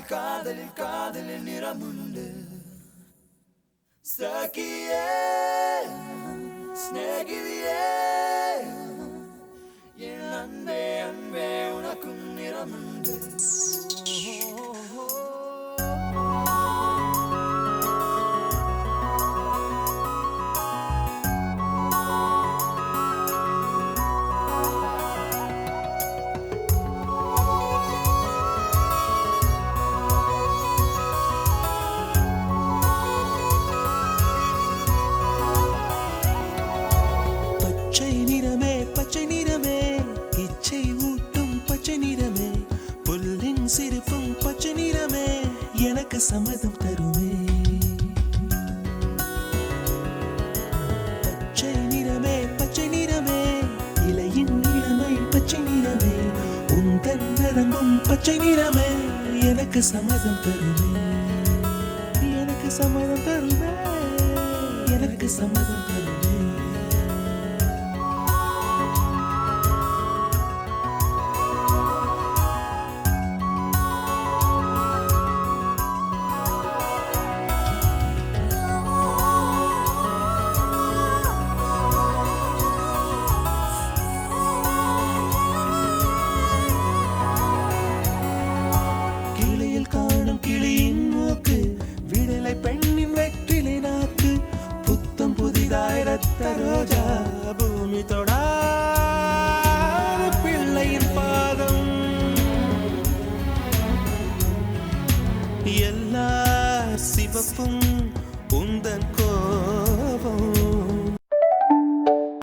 காதலில் காதலில் நிறமுண்டு சகியே ஸ்நேகிதியே என் அன்பே அன்பே உனக்கும் நிறமுண்டு சிரிப்பும் பச்சை நிறமே எனக்கு சம்மதம் தருமே பச்சை நிறமே இலையின் நிறமை பச்சை நிறமே உந்தன் நரம்பும் பச்சை நிறமே எனக்கு சம்மதம் தருமே எனக்கு சம்மதம் தருமே எனக்கு சம்மதம் தருமே காணும் கிளியின் மூக்கு விடலை பெண்ணின் வெற்றிலை நாக்கு புத்தம் புதிதாய் ரத்த ரோஜா பூமி தொடா பிள்ளையின் பாதம் எல்லா சிவப்பும் உந்தன்